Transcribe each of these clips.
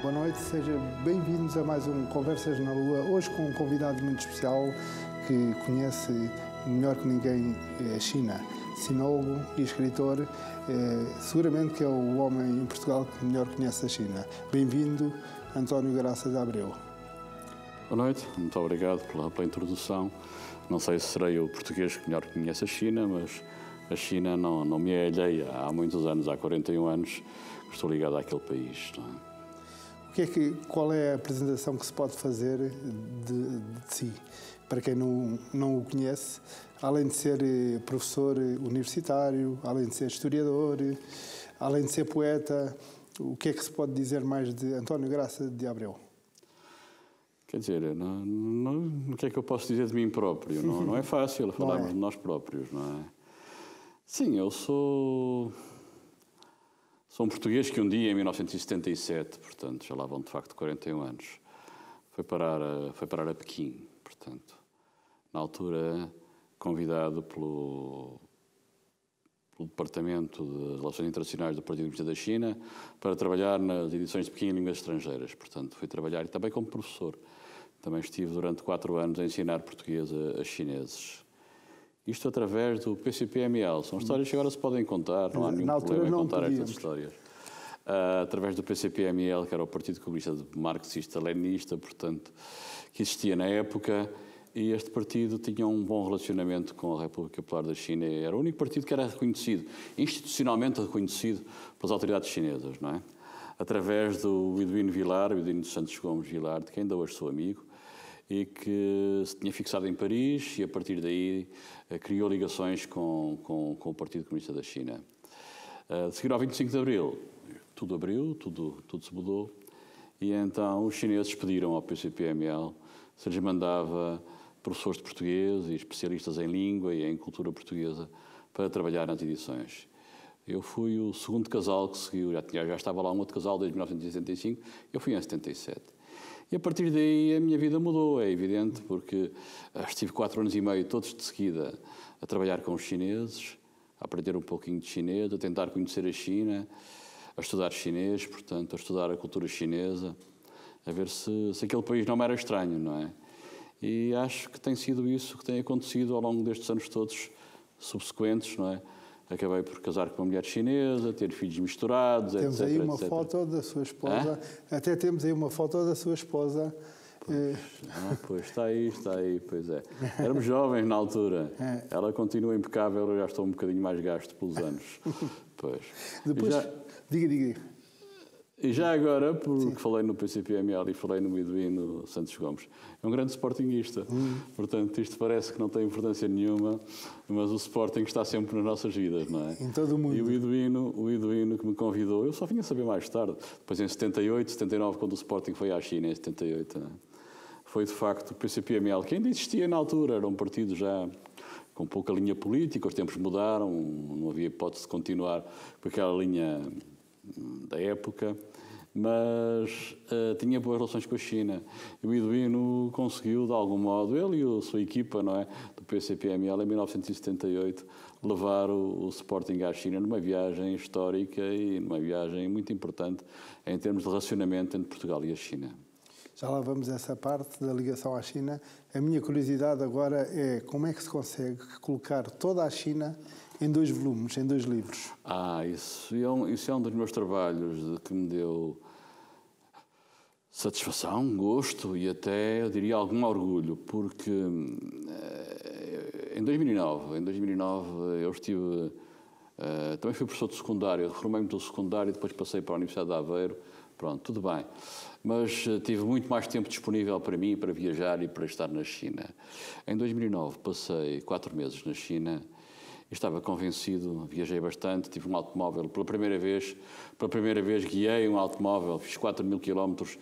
Boa noite, sejam bem-vindos a mais um Conversas na Lua. Hoje com um convidado muito especial que conhece melhor que ninguém a China. Sinólogo e escritor, seguramente que é o homem em Portugal que melhor conhece a China. Bem-vindo, António Graça de Abreu. Boa noite, muito obrigado pela introdução. Não sei se serei o português que melhor conhece a China, mas a China não me é alheia. Há muitos anos, há 41 anos, que estou ligado àquele país. Não é? Qual é a apresentação que se pode fazer de si, para quem não o conhece, além de ser professor universitário, além de ser historiador, além de ser poeta, o que é que se pode dizer mais de António Graça de Abreu? Quer dizer, o que é que eu posso dizer de mim próprio? Não é fácil falarmos de nós próprios, não é? Sim, eu sou um português que um dia, em 1977, portanto, já lá vão de facto 41 anos, foi parar a Pequim, portanto, na altura convidado pelo Departamento de Relações Internacionais do Partido Comunista da China para trabalhar nas edições de Pequim em línguas estrangeiras. Portanto, fui trabalhar e também como professor. Também estive durante 4 anos a ensinar português a chineses. Isto através do PCP-ML. São histórias que agora se podem contar, não há nenhum problema em contar estas histórias. Através do PCP-ML, que era o Partido Comunista Marxista-Leninista, portanto, que existia na época, e este partido tinha um bom relacionamento com a República Popular da China. Era o único partido que era reconhecido, institucionalmente reconhecido pelas autoridades chinesas, não é? Através do Eduino Vilar, o Eduino Santos Gomes Vilar, de quem ainda hoje sou amigo, e que se tinha fixado em Paris e, a partir daí, criou ligações com o Partido Comunista da China. De seguir ao 25 de Abril, tudo abriu, tudo se mudou, e então os chineses pediram ao PCP-ML se lhes mandava professores de português e especialistas em língua e em cultura portuguesa para trabalhar nas edições. Eu fui o segundo casal que seguiu, já estava lá um outro casal desde 1975, eu fui em 77. E a partir daí a minha vida mudou, é evidente, porque estive 4 anos e meio, todos de seguida, a trabalhar com os chineses, a aprender um pouquinho de chinês, a tentar conhecer a China, a estudar chinês, portanto, a estudar a cultura chinesa, a ver se aquele país não me era estranho, não é? E acho que tem sido isso que tem acontecido ao longo destes anos todos subsequentes, não é? Acabei por casar com uma mulher chinesa, ter filhos misturados, temos etc. Temos aí uma foto da sua esposa, até temos aí uma foto da sua esposa. Pois, está aí, pois é. Éramos jovens na altura, ela continua impecável, eu já estou um bocadinho mais gasto pelos anos. Pois. Depois, diga. E já agora, porque falei no PCP-ML e falei no Eduino Santos Gomes, é um grande sportinguista. Portanto, isto parece que não tem importância nenhuma, mas o Sporting está sempre nas nossas vidas, não é? Em todo o mundo. E o Eduino que me convidou, eu só vim a saber mais tarde, depois em 78, 79, quando o Sporting foi à China, em 78, não é? Foi de facto o PCP-ML, que ainda existia na altura, era um partido já com pouca linha política, os tempos mudaram, não havia hipótese de continuar com aquela linha da época, mas tinha boas relações com a China. E o Eduino conseguiu, de algum modo, ele e a sua equipa, não é, do PCP-ML, em 1978, levar o Sporting à China numa viagem histórica e numa viagem muito importante em termos de relacionamento entre Portugal e a China. Já lá vamos a essa parte da ligação à China. A minha curiosidade agora é como é que se consegue colocar toda a China em 2 volumes, em 2 livros? Isso é um dos meus trabalhos que me deu satisfação, gosto e até, eu diria, algum orgulho, porque em 2009 eu estive, também fui professor de secundário, reformei-me do secundário e depois passei para a Universidade de Aveiro, pronto, tudo bem. Mas tive muito mais tempo disponível para mim, para viajar e para estar na China. Em 2009 passei 4 meses na China. Estava convencido, viajei bastante, tive um automóvel, pela primeira vez guiei um automóvel, fiz 4.000 quilómetros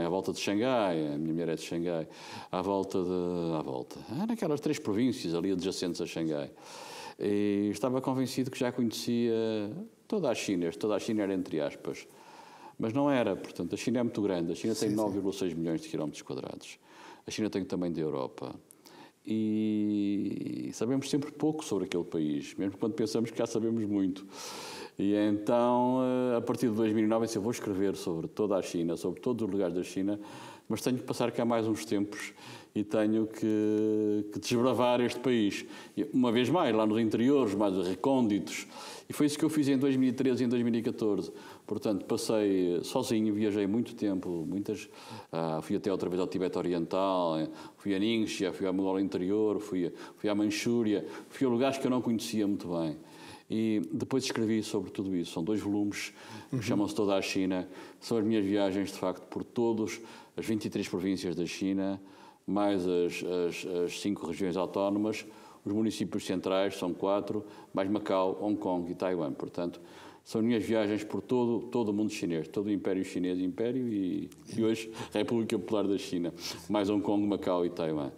à volta de Xangai, a minha mulher é de Xangai, naquelas 3 províncias ali adjacentes a Xangai. E estava convencido que já conhecia toda a China era entre aspas, mas não era, portanto, a China é muito grande, a China tem 9,6 milhões de quilómetros quadrados, a China tem o tamanho da Europa. e sabemos sempre pouco sobre aquele país, mesmo quando pensamos que já sabemos muito. E então, a partir de 2009, eu vou escrever sobre toda a China, sobre todos os lugares da China, mas tenho que passar cá mais uns tempos e tenho que desbravar este país. E, uma vez mais, lá nos interiores, mais recônditos. E foi isso que eu fiz em 2013 e em 2014. Portanto, passei sozinho, viajei muito tempo, fui até outra vez ao Tibete Oriental, fui a Ningxia, fui à Mongólia Interior, fui à Manchúria, fui a lugares que eu não conhecia muito bem. E depois escrevi sobre tudo isso. São 2 volumes, que chamam-se Toda a China. São as minhas viagens, de facto, por todas as 23 províncias da China, mais as 5 regiões autónomas, os municípios centrais, são 4, mais Macau, Hong Kong e Taiwan. Portanto, são minhas viagens por todo o mundo chinês, todo o Império Chinês, e hoje República Popular da China, mais Hong Kong, Macau e Taiwan.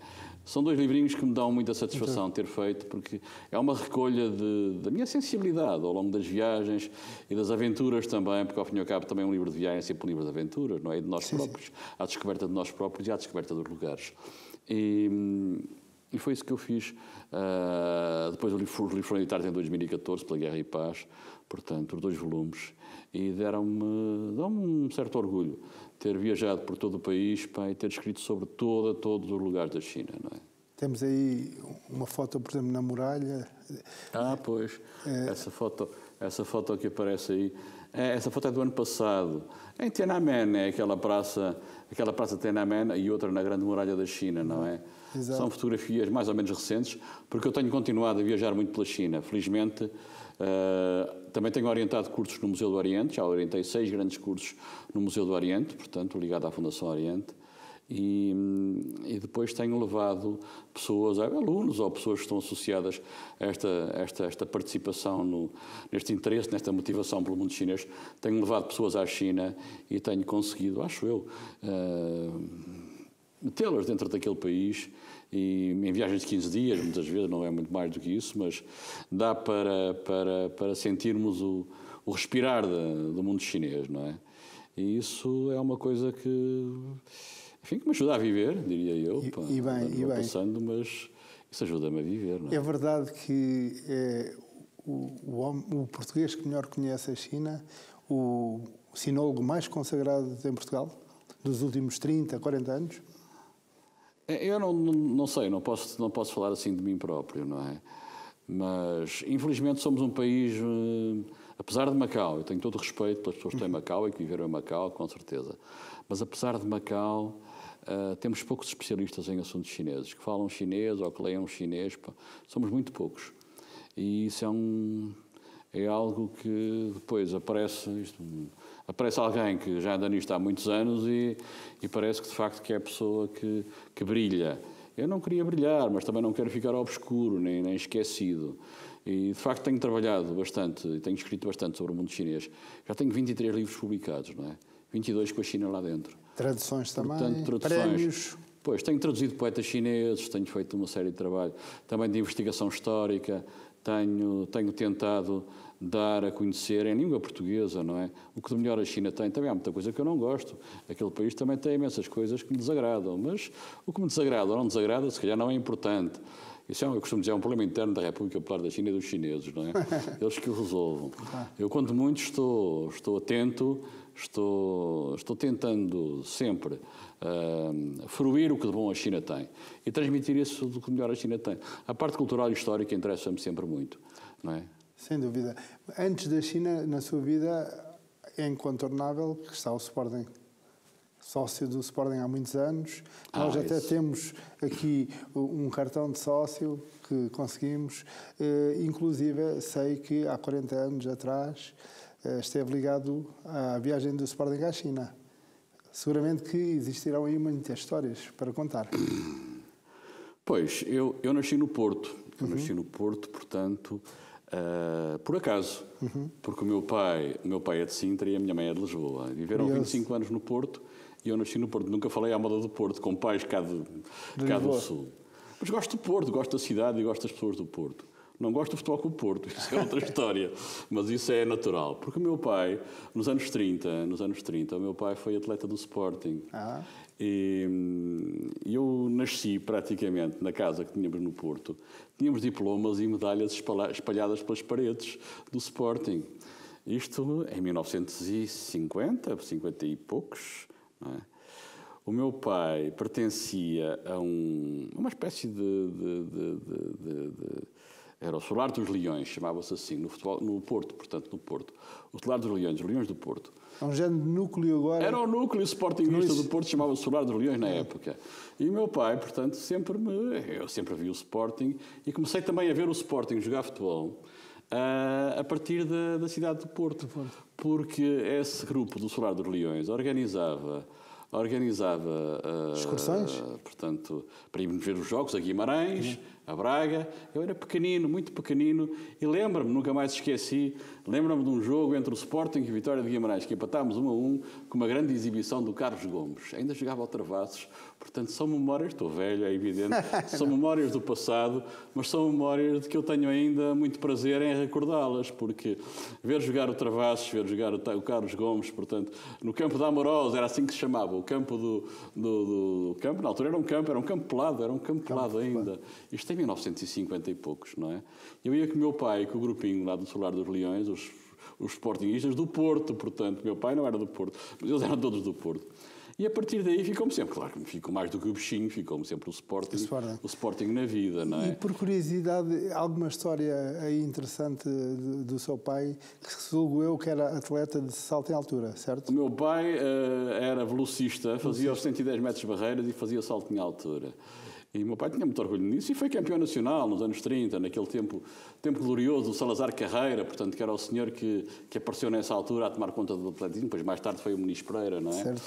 São 2 livrinhos que me dão muita satisfação ter feito, porque é uma recolha da minha sensibilidade ao longo das viagens e das aventuras também, porque ao fim e ao cabo também um livro de viagem é sempre um livro de aventuras, não é? E de nós próprios, à descoberta de nós próprios e à descoberta dos lugares. E foi isso que eu fiz. Depois os livros foram editados em 2014 pela Guerra e Paz, portanto, os 2 volumes, e dão-me um certo orgulho ter viajado por todo o país, e ter escrito sobre todos os lugares da China, não é? Temos aí uma foto, por exemplo, na muralha. Pois, essa foto que aparece aí, essa foto é do ano passado, em Tiananmen, é aquela praça Tiananmen e outra na Grande Muralha da China, não é? Exato. São fotografias mais ou menos recentes, porque eu tenho continuado a viajar muito pela China, felizmente. Também tenho orientado cursos no Museu do Oriente, já orientei 6 grandes cursos no Museu do Oriente, portanto, ligado à Fundação Oriente, e depois tenho levado pessoas, alunos ou pessoas que estão associadas a esta participação, neste interesse, nesta motivação pelo mundo chinês. Tenho levado pessoas à China e tenho conseguido, acho eu, metê-las dentro daquele país, e em viagens de 15 dias, muitas vezes, não é muito mais do que isso, mas dá para sentirmos o respirar do mundo chinês, não é? E isso é uma coisa que me ajuda a viver, diria eu. Passando, mas isso ajuda-me a viver, não é? É verdade que o português que melhor conhece a China, o sinólogo mais consagrado em Portugal, dos últimos 30, 40 anos? Eu não sei, não posso falar assim de mim próprio, não é? Mas, infelizmente, somos um país, apesar de Macau, eu tenho todo o respeito pelas pessoas que estão em Macau e que viveram em Macau, com certeza, mas apesar de Macau, temos poucos especialistas em assuntos chineses, que falam chinês ou que leiam chinês, somos muito poucos. E isso é algo que depois aparece alguém que já anda nisto há muitos anos e parece que de facto que é a pessoa que brilha. Eu não queria brilhar, mas também não quero ficar obscuro nem esquecido. E de facto tenho trabalhado bastante e tenho escrito bastante sobre o mundo chinês. Já tenho 23 livros publicados, não é? 22 com a China lá dentro. Traduções também, portanto, prémios. Pois, tenho traduzido poetas chineses, tenho feito uma série de trabalho também de investigação histórica, tenho tentado dar a conhecer em língua portuguesa, não é? O que de melhor a China tem. Também há muita coisa que eu não gosto. Aquele país também tem imensas coisas que me desagradam, mas o que me desagrada ou não desagrada, se calhar não é importante. Isso eu costumo dizer, é um problema interno da República Popular da China e dos chineses, não é? Eles que o resolvam. Eu, quanto muito, estou atento, estou tentando sempre fruir o que de bom a China tem e transmitir isso do que melhor a China tem. A parte cultural e histórica interessa-me sempre muito, não é? Sem dúvida. Antes da China, na sua vida, é incontornável que está o Sporting. Sócio do Sporting há muitos anos. Nós até temos aqui um cartão de sócio que conseguimos. Inclusive, sei que há 40 anos atrás esteve ligado à viagem do Sporting à China. Seguramente que existirão aí muitas histórias para contar. Pois, eu nasci no Porto. Eu nasci no Porto, portanto, por acaso. Porque o meu pai é de Sintra e a minha mãe é de Lisboa. Viveram 25 anos no Porto e eu nasci no Porto. Nunca falei à moda do Porto, com pais cá do Sul. Mas gosto do Porto, gosto da cidade e gosto das pessoas do Porto. Não gosto do futebol com o Porto, isso é outra história, mas isso é natural. Porque o meu pai, nos anos 30, o meu pai foi atleta do Sporting. E eu nasci praticamente na casa que tínhamos no Porto. Tínhamos diplomas e medalhas espalhadas pelas paredes do Sporting. Isto em 1950, 50 e poucos, não é? O meu pai pertencia a uma espécie era o Solar dos Leões, chamava-se assim, no Porto, portanto, no Porto. O Solar dos Leões, os Leões do Porto. É um género de núcleo agora. Era o núcleo sportinguista do Porto, chamava-se Solar dos Leões na época. E o meu pai, portanto, eu sempre vi o Sporting e comecei também a ver o Sporting jogar futebol a partir da cidade do Porto. Porque esse grupo do Solar dos Leões organizava excursões, portanto, para irmos ver os jogos a Guimarães, a Braga. Eu era pequenino, muito pequenino, e lembro-me, nunca mais esqueci, lembro-me de um jogo entre o Sporting e o Vitória de Guimarães, que empatámos 1-1, com uma grande exibição do Carlos Gomes. Ainda jogava ao Travassos, portanto, são memórias, estou velho, é evidente, são memórias do passado, mas são memórias de que eu tenho ainda muito prazer em recordá-las, porque ver jogar o Travassos, ver jogar o Carlos Gomes, portanto, no campo da Amorosa, era assim que se chamava, o campo do campo, na altura era um campo pelado ainda. Isto em 1950 e poucos, não é? Eu ia com o meu pai, com o grupinho lá do Solar dos Leões, os sportinguistas do Porto, portanto, meu pai não era do Porto, mas eles eram todos do Porto. E a partir daí ficou-me sempre, claro que me ficou mais do que o bichinho, ficou-me sempre o Sporting na vida, não é? E por curiosidade, alguma história aí interessante do seu pai, que julgo eu que era atleta de salto em altura, certo? O meu pai era velocista, fazia os 110 metros de barreiras e fazia salto em altura. E o meu pai tinha muito orgulho nisso e foi campeão nacional nos anos 30, naquele tempo glorioso do Salazar Carreira, portanto, que era o senhor que apareceu nessa altura a tomar conta do atletismo, depois mais tarde foi o Muniz Pereira, não é? Certo.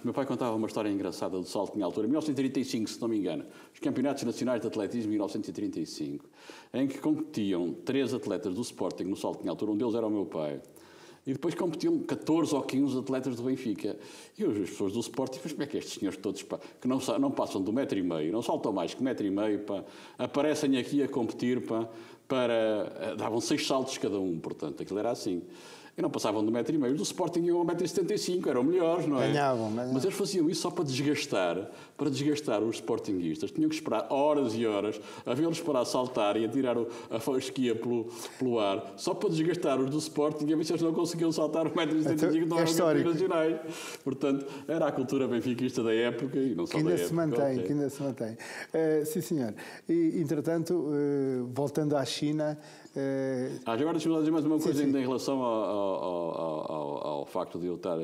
O meu pai contava uma história engraçada do salto em altura, em 1935, se não me engano, os campeonatos nacionais de atletismo em 1935, em que competiam 3 atletas do Sporting no salto em altura, um deles era o meu pai. E depois competiam 14 ou 15 atletas do Benfica. E as pessoas do Sporting, mas como é que estes senhores todos, que não passam do 1,5 m, não saltam mais que 1,5 m, aparecem aqui a competir, davam 6 saltos cada um, portanto, aquilo era assim. E não passavam de 1,5 m. Do Sporting iam a 1,75 m, eram melhores, não é? Ganhavam. Mas eles faziam isso só para desgastar os sportinguistas. Tinham que esperar horas e horas a vê-los para saltar e a tirar a fasquia pelo ar, só para desgastar os do Sporting e a ver se eles não conseguiam saltar 1,75 m, não eram campeões nacionais. Portanto, era a cultura benfiquista da época e não só da época. Que ainda se mantém. Sim, senhor. E, entretanto, voltando à China... Agora deixa-me dizer mais uma coisa ainda em relação ao facto de eu estar,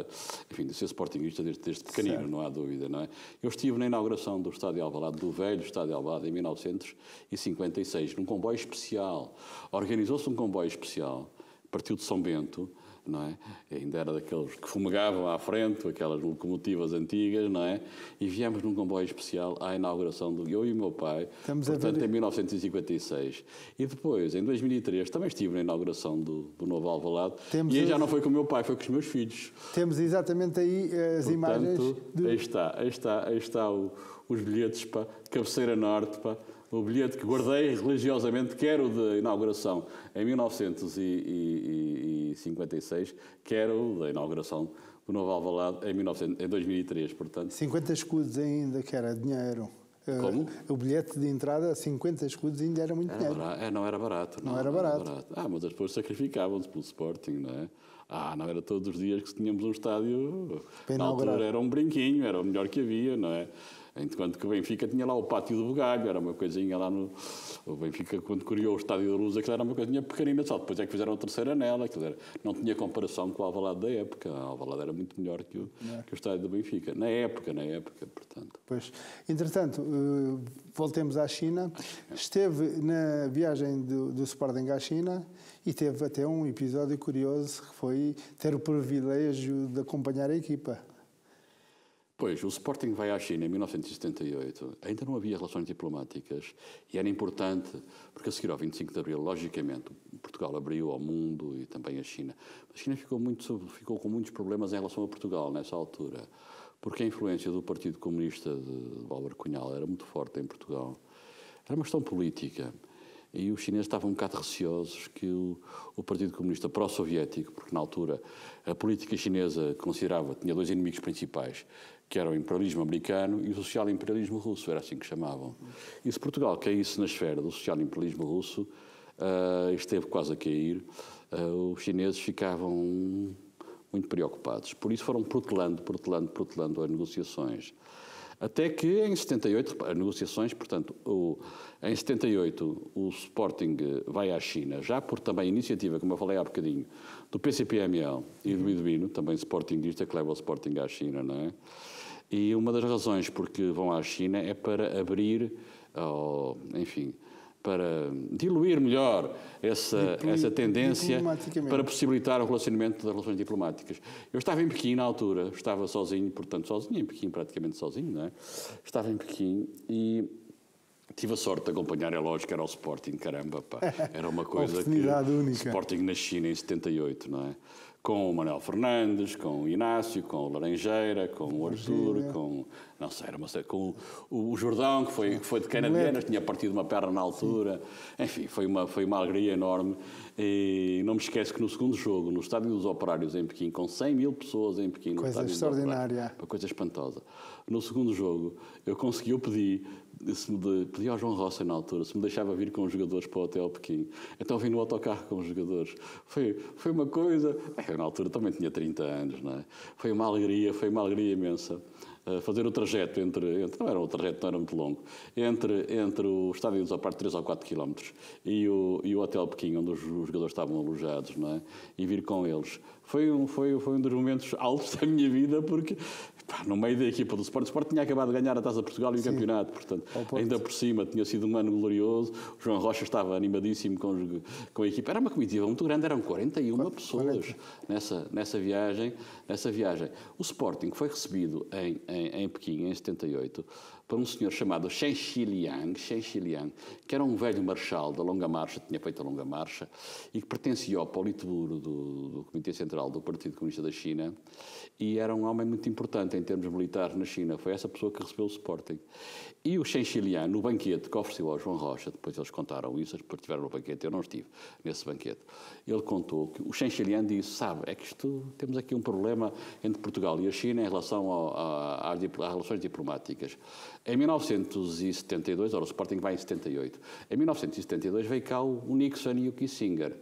enfim, de ser sportinguista desde pequenino, certo. Não há dúvida, não é? Eu estive na inauguração do Estádio Alvalade, do velho Estádio Alvalade, em 1956, num comboio especial. Organizou-se um comboio especial, partiu de São Bento, não é? Ainda era daqueles que fumegavam à frente, aquelas locomotivas antigas, não é? E viemos num comboio especial à inauguração eu e o meu pai, portanto, em 1956. E depois, em 2003, também estive na inauguração do novo Alvalade, e aí já não foi com o meu pai, foi com os meus filhos. Temos exatamente aí as imagens. Aí está os bilhetes, cabeceira norte, o bilhete que guardei religiosamente, quer o da inauguração em 1956, quer o da inauguração do novo Alvalade em 2003, portanto. 50 escudos ainda, que era dinheiro. Como? O bilhete de entrada, 50 escudos, ainda era muito dinheiro. Não era barato. Não era barato. Mas as pessoas sacrificavam-se pelo Sporting, não é? Não era todos os dias que tínhamos um estádio. Na altura era um brinquinho, era o melhor que havia, não é? Enquanto que o Benfica tinha lá o Pátio do Bugalho, era uma coisinha lá no... O Benfica, quando criou o Estádio da Luz, aquilo era uma coisinha pequenina, só depois é que fizeram a terceira anela, não tinha comparação com o Alvalade da época. O Alvalade era muito melhor que o Estádio do Benfica, na época, portanto. Pois, entretanto, voltemos à China. Esteve na viagem do Sporting à China e teve até um episódio curioso, que foi ter o privilégio de acompanhar a equipa. Pois, o Sporting vai à China em 1978, ainda não havia relações diplomáticas e era importante, porque a seguir ao 25 de Abril, logicamente, Portugal abriu ao mundo e também a China. A China ficou com muitos problemas em relação a Portugal nessa altura, porque a influência do Partido Comunista de Álvaro Cunhal era muito forte em Portugal. Era uma questão política E os chineses estavam um bocado receosos que o Partido Comunista pró-soviético, porque na altura a política chinesa tinha dois inimigos principais, que eram o imperialismo americano e o social-imperialismo russo, era assim que chamavam. E se Portugal caísse na esfera do social-imperialismo russo, esteve quase a cair, os chineses ficavam muito preocupados. Por isso foram protelando as negociações. Até que em 78, as negociações, portanto, em 78 o Sporting vai à China, já por também iniciativa, como eu falei há bocadinho, do PCP-ML e do Iduino, também sportinguista, que leva o Sporting à China, não é? E uma das razões porque vão à China é para abrir, para diluir melhor essa tendência, para possibilitar o relacionamento das relações diplomáticas. Eu estava em Pequim na altura, estava sozinho, portanto sozinho, em Pequim praticamente sozinho, não é? Estava em Pequim e tive a sorte de acompanhar, é lógico, era o Sporting, caramba, pá. Era uma coisa que... única. Sporting na China em 78, não é? Com o Manuel Fernandes, com o Inácio, com o Laranjeira, com o Arthur, com o Jordão, que foi de canadianas, tinha partido uma perna na altura. Sim. Enfim, foi uma alegria enorme. E não me esqueço que no segundo jogo, no Estádio dos Operários em Pequim, com 100 mil pessoas em Pequim, no Estádio dos Operários, uma coisa espantosa. No segundo jogo, eu pedi ao João Roça na altura se me deixava vir com os jogadores para o Hotel Pequim. Então vim no autocarro com os jogadores. Foi uma coisa... Eu na altura também tinha 30 anos, não é? Foi uma alegria imensa. Fazer o trajeto não era muito longo, entre o Estádio dos Operários, 3 ou 4 quilómetros, e o Hotel Pequim, onde os jogadores estavam alojados, não é? E vir com eles. Foi um dos momentos altos da minha vida, porque no meio da equipa do Sport, o Sport tinha acabado de ganhar a Taça de Portugal e o campeonato, portanto, ainda por cima tinha sido um ano glorioso. O João Rocha estava animadíssimo com a equipa. Era uma comitiva muito grande, eram 41 pessoas nessa viagem. O Sporting foi recebido em Pequim, em 78, por um senhor chamado Chen Xiliang, que era um velho marechal da longa marcha, tinha feito a longa marcha, e que pertencia ao Politburo do Comitê Central do Partido Comunista da China, e era um homem muito importante em termos militares na China. Foi essa pessoa que recebeu o Sporting. E o Chen Xiliang, no banquete que ofereceu ao João Rocha, depois eles contaram isso, depois estiveram no banquete, eu não estive nesse banquete, ele contou que o Chen Xiliang disse, é que temos aqui um problema entre Portugal e a China em relação às relações diplomáticas. Em 1972, o Sporting vai em 78, em 1972 veio cá o Nixon e o Kissinger.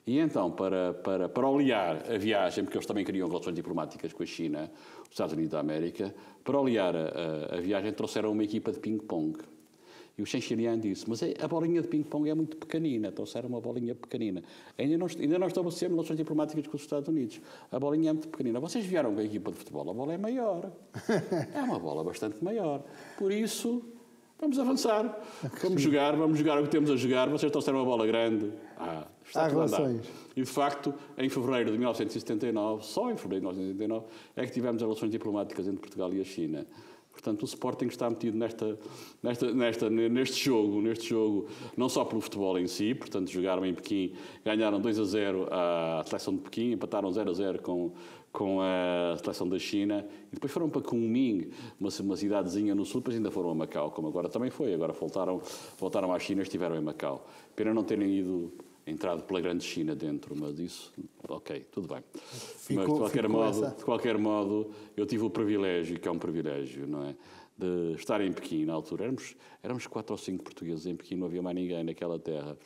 E então, para olear a viagem, porque eles também queriam relações diplomáticas com a China, os Estados Unidos da América, para olear a viagem trouxeram uma equipa de ping-pong. E o Chen Xiliang disse, mas a bolinha de ping-pong é muito pequenina, trouxeram uma bolinha pequenina. Ainda não estabelecemos relações diplomáticas com os Estados Unidos. A bolinha é muito pequenina. Vocês vieram com a equipa de futebol, a bola é maior. É uma bola bastante maior. Por isso... Vamos avançar, vamos jogar o que temos a jogar, vocês trouxeram uma bola grande. Está tudo a andar. E, de facto, em fevereiro de 1979, só em fevereiro de 1979, é que tivemos as relações diplomáticas entre Portugal e a China. Portanto, o Sporting está metido neste jogo, não só pelo futebol em si, portanto, jogaram em Pequim, ganharam 2-0 à seleção de Pequim, empataram 0-0 com a seleção da China, e depois foram para Kunming, uma cidadezinha no sul, depois ainda foram a Macau, como agora também foi. Agora voltaram à China e estiveram em Macau. Pena não terem entrado pela grande China dentro, mas isso, ok, tudo bem. Mas de qualquer modo, eu tive o privilégio, que é um privilégio, não é? De estar em Pequim na altura. Éramos 4 ou 5 portugueses em Pequim, não havia mais ninguém naquela terra.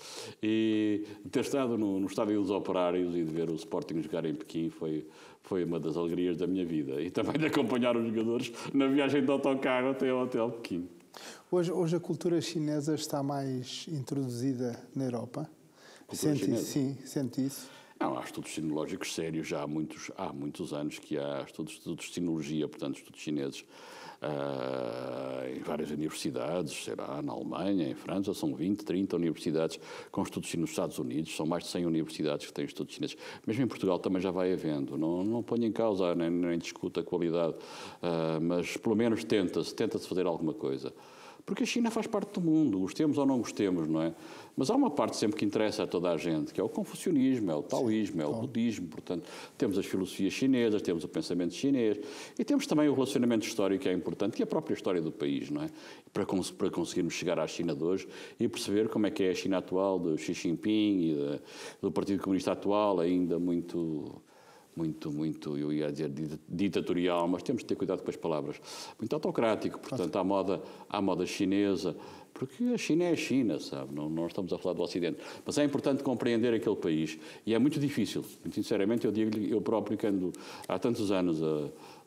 E ter estado no Estádio dos Operários e de ver o Sporting jogar em Pequim foi uma das alegrias da minha vida. E também de acompanhar os jogadores na viagem de autocarro até ao Hotel Pequim. Hoje a cultura chinesa está mais introduzida na Europa? Sente isso? Não, há estudos sinológicos sérios já há muitos anos que há estudos de sinologia, portanto, estudos chineses em várias universidades, na Alemanha, em França, são 20, 30 universidades com estudos chineses. Nos Estados Unidos são mais de 100 universidades que têm estudos chineses. Mesmo em Portugal também já vai havendo. Não ponho em causa, nem discuto a qualidade, mas pelo menos tenta-se fazer alguma coisa. Porque a China faz parte do mundo, gostemos ou não gostemos, não é? Mas há uma parte sempre que interessa a toda a gente, que é o confucionismo, é o taoísmo, é o budismo. Portanto, temos as filosofias chinesas, temos o pensamento chinês e temos também o relacionamento histórico que é importante, que é a própria história do país, não é? Para conseguirmos chegar à China de hoje e perceber como é que é a China atual, do Xi Jinping e do Partido Comunista atual, ainda muito, eu ia dizer ditatorial, mas temos de ter cuidado com as palavras, muito autocrático, portanto, à moda chinesa, porque a China é a China, sabe? Não estamos a falar do Ocidente. Mas é importante compreender aquele país e é muito difícil. Muito sinceramente, eu digo-lhe, eu próprio, que ando há tantos anos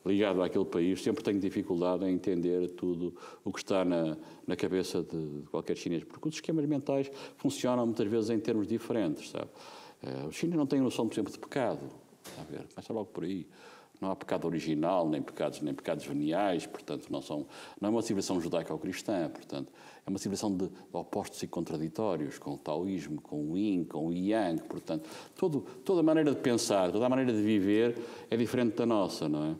ligado àquele país, sempre tenho dificuldade em entender tudo o que está na cabeça de qualquer chinês, porque os esquemas mentais funcionam muitas vezes em termos diferentes, sabe? Os chineses não têm noção, por exemplo, de pecado. A ver, começa logo por aí. Não há pecado original, nem pecados veniais, portanto, não é uma civilização judaico-cristã, portanto, é uma civilização de opostos e contraditórios, com o taoísmo, com o yin, com o yang, portanto, toda a maneira de pensar, toda a maneira de viver é diferente da nossa, não é?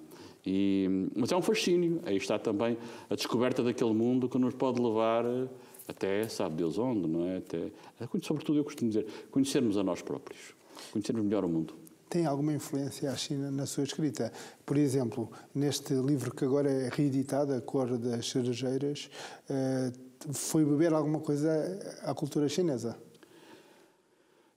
Mas é um fascínio, aí está também a descoberta daquele mundo que nos pode levar até, sabe Deus onde, não é? Sobretudo, eu costumo dizer, conhecermos a nós próprios, conhecermos melhor o mundo. Tem alguma influência a China na sua escrita? Por exemplo, neste livro que agora é reeditado, A Cor das Cerejeiras, foi beber alguma coisa à cultura chinesa?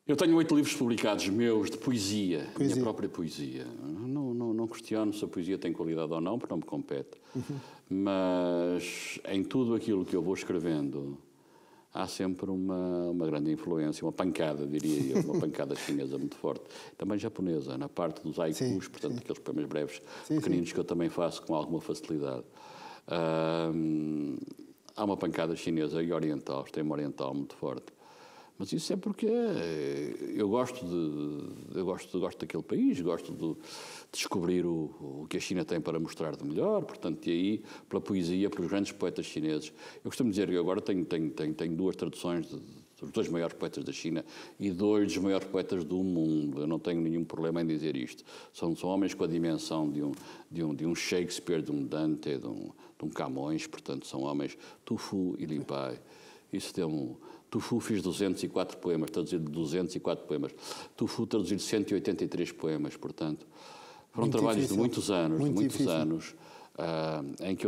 Eu tenho 8 livros publicados meus de poesia, minha própria poesia. Não questiono se a poesia tem qualidade ou não, porque não me compete. Mas em tudo aquilo que eu vou escrevendo, há sempre uma grande influência, uma pancada, diria eu, uma pancada chinesa muito forte. Também japonesa, na parte dos haikus, portanto, aqueles poemas breves, pequeninos, que eu também faço com alguma facilidade. Há uma pancada chinesa e oriental, extremo oriental, muito forte. Mas isso é porque eu gosto daquele país, gosto de descobrir o que a China tem para mostrar de melhor, portanto, e aí, pela poesia, pelos grandes poetas chineses. Eu costumo dizer que eu agora tenho 2 traduções dos 2 maiores poetas da China e 2 dos maiores poetas do mundo. Eu não tenho nenhum problema em dizer isto. São homens com a dimensão de um Shakespeare, de um Dante, de um Camões, portanto, são homens Tu Fu e Li Pai. Isso deu Tu Fu fiz 204 poemas, traduzido 204 poemas. Tu Fu traduzido 183 poemas, portanto. Foram muito trabalhos difícil. De muitos anos, em que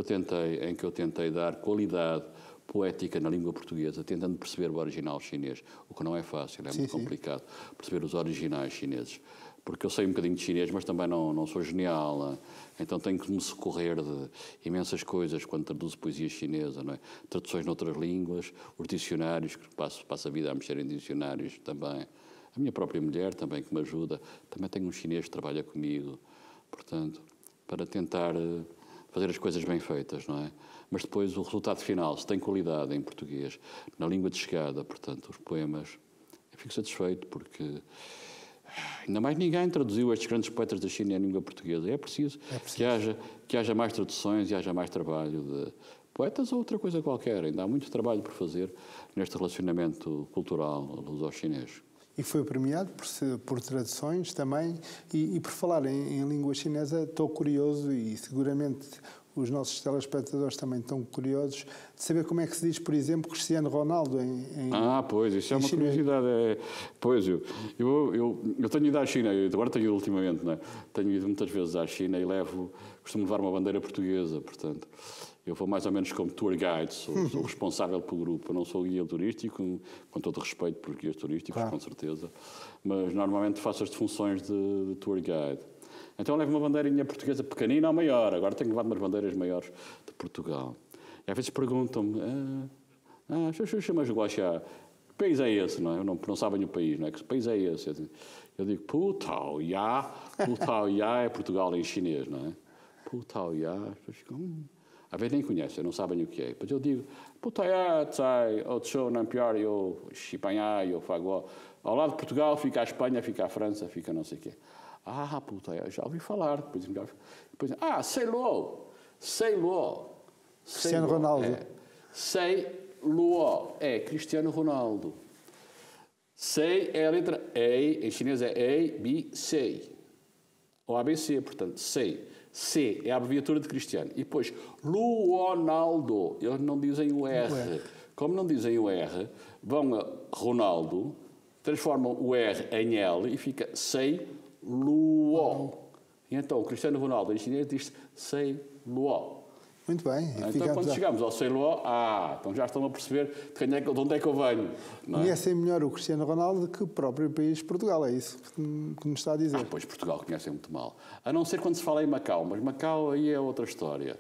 eu tentei dar qualidade poética na língua portuguesa, tentando perceber o original chinês, o que não é fácil, é muito complicado perceber os originais chineses. Porque eu sei um bocadinho de chinês, mas também não sou genial, então tenho que me socorrer de imensas coisas quando traduzo poesia chinesa, não é? Traduções noutras línguas, os dicionários, que passo a vida a mexer em dicionários também. A minha própria mulher também, que me ajuda, também tenho um chinês que trabalha comigo, portanto, para tentar fazer as coisas bem feitas, não é? Mas depois o resultado final, se tem qualidade em português, na língua de chegada, portanto, os poemas, eu fico satisfeito porque ainda mais ninguém traduziu estes grandes poetas da China em língua portuguesa. É preciso. Que haja mais traduções e haja mais trabalho de poetas ou outra coisa qualquer. Ainda há muito trabalho por fazer neste relacionamento cultural luso-chinês. E foi premiado por traduções também. E por falar em língua chinesa, estou curioso e seguramente os nossos telespectadores também estão curiosos de saber como é que se diz, por exemplo, Cristiano Ronaldo em pois, isso é uma curiosidade. Pois, eu tenho ido à China, agora tenho ido ultimamente, não é? Tenho ido muitas vezes à China e costumo levar uma bandeira portuguesa, portanto, eu vou mais ou menos como tour guide, sou responsável pelo grupo, eu não sou guia turístico, com todo respeito por guias turísticos, com certeza, mas normalmente faço as funções de tour guide. Então levo uma bandeirinha portuguesa pequenina ou maior. Agora tenho levado umas bandeiras maiores de Portugal. E às vezes perguntam-me, chamas Guaxá, que país é esse? Não é? Não sabem o país, não é? Que país é esse? Eu digo, Putao Ya é Portugal em chinês, não é? Putao Ya, as pessoas ficam, às vezes nem conhecem, não sabem o que é. Depois eu digo, Putao Ya, Tsai, Otso, Nampiar, Xipanhá, Faguó. Ao lado de Portugal fica a Espanha, fica a França, fica não sei o quê. Puta, eu já ouvi falar. Depois sei Luo. Cristiano Ronaldo. Sei Luo. Cristiano Ronaldo. Sei é a letra E, em chinês é A, B, Sei. ou ABC, portanto, sei. C é a abreviatura de Cristiano. E depois, Luonaldo. Eles não dizem o R. Como não dizem o R, vão a Ronaldo, transformam o R em L e fica Sei Luo. E então o Cristiano Ronaldo em chinês diz Sei Luo. Muito bem. Então, quando chegamos ao Sei Luo, então já estão a perceber de onde é que eu venho. Conhecem melhor o Cristiano Ronaldo que o próprio país Portugal, é isso que me está a dizer? Pois, Portugal conhecem muito mal. A não ser quando se fala em Macau, mas Macau aí é outra história.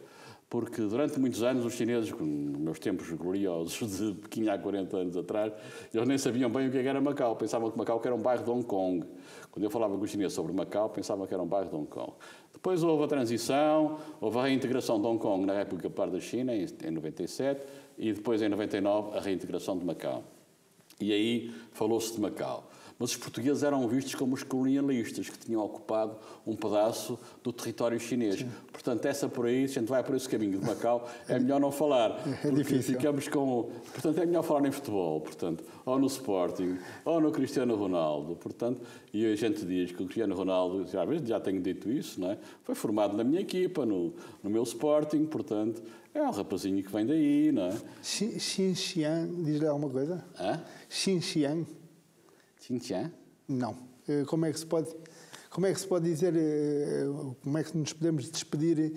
Porque durante muitos anos os chineses, nos meus tempos gloriosos de Pequim há 40 anos atrás, eles nem sabiam bem o que era Macau. Pensavam que Macau era um bairro de Hong Kong. Quando eu falava com os chineses sobre Macau, pensavam que era um bairro de Hong Kong. Depois houve a transição, houve a reintegração de Hong Kong na República Popular da China, em 97, e depois, em 99, a reintegração de Macau. E aí falou-se de Macau. Mas os portugueses eram vistos como os colonialistas que tinham ocupado um pedaço do território chinês. Sim. Portanto, essa por aí, se a gente vai por esse caminho de Macau, é melhor não falar. É difícil. Ficamos com... Portanto, é melhor falar em futebol, portanto, ou no Sporting, ou no Cristiano Ronaldo. Portanto, e a gente diz que o Cristiano Ronaldo, já tenho dito isso, não é? Foi formado na minha equipa, no meu Sporting, portanto, é um rapazinho que vem daí, não é? Xinjiang, diz-lhe alguma coisa? Xinjiang. Xinjiang? Não. Como é que se pode dizer, como é que nos podemos despedir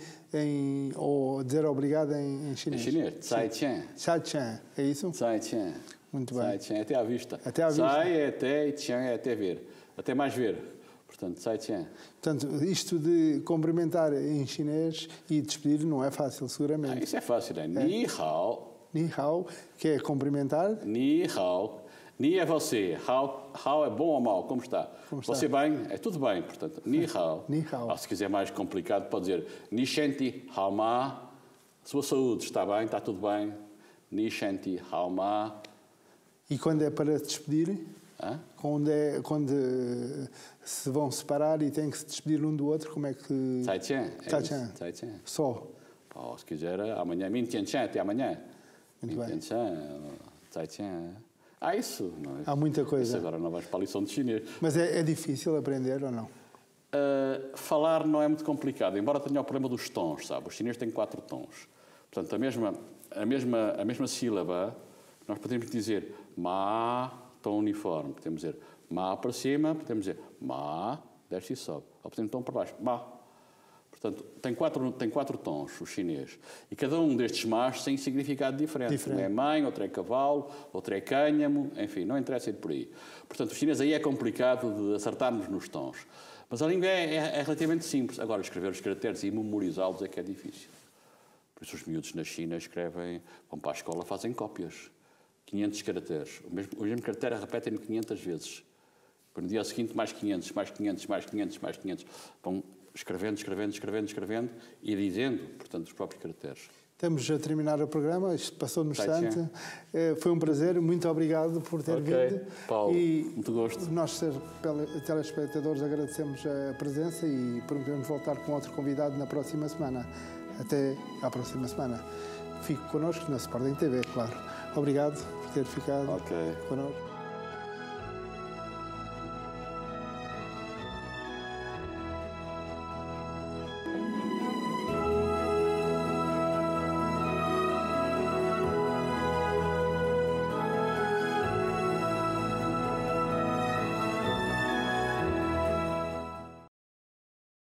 ou dizer obrigado em chinês? Em chinês, Zaiqian. Zaiqian, é isso? Zaiqian. Muito bem. Zaiqian, até à vista. Até à vista. Zai é até e Qian é até ver. Até mais ver. Portanto, Zaiqian. Portanto, isto de cumprimentar em chinês e despedir não é fácil, seguramente. Isso é fácil, é Ni Hao. Ni Hao, que é cumprimentar. Ni Hao. Ni é você, Hao é bom ou mau, como está? Você bem? É tudo bem, portanto, Ni Hao. Ni Hao. Se quiser mais complicado, pode dizer Ni Shenti Hao Ma. Sua saúde está bem, está tudo bem. Ni Shenti Hao Ma. E quando é para despedir? Quando se vão separar e têm que se despedir um do outro, como é que... Zaiqian. Zaiqian. Só. Se quiser, amanhã, Mintianqian, até amanhã. Muito bem. Zaiqian. Isso. Não é? Há muita coisa. Isso agora não vais para a lição de chinês. Mas é difícil aprender ou não? Falar não é muito complicado, embora tenha o problema dos tons, sabe? Os chineses têm 4 tons. Portanto, a mesma sílaba, nós podemos dizer ma, tom uniforme. Podemos dizer ma para cima, podemos dizer ma, desce e sobe. Ou podemos tom para baixo, ma. Portanto, tem quatro tons, o chinês. E cada um destes mas tem significado diferente. Um é mãe, outro é cavalo, outro é cânhamo, enfim, não interessa ir por aí. Portanto, o chinês aí é complicado de acertarmos nos tons. Mas a língua é relativamente simples. Agora, escrever os caracteres e memorizá-los é que é difícil. Por isso, os miúdos na China escrevem, vão para a escola, fazem cópias. 500 caracteres. O mesmo caractere repetem-no 500 vezes. No dia seguinte, mais 500, mais 500, mais 500, mais 500. Vão escrevendo e dizendo, portanto, os próprios caracteres. Estamos a terminar o programa, isto passou no instante. Foi um prazer, muito obrigado por ter vindo. Paulo, muito gosto. Nós, telespectadores, agradecemos a presença e prometemos voltar com outro convidado na próxima semana. Até à próxima semana. Fique connosco na Sporting TV, claro. Obrigado por ter ficado connosco.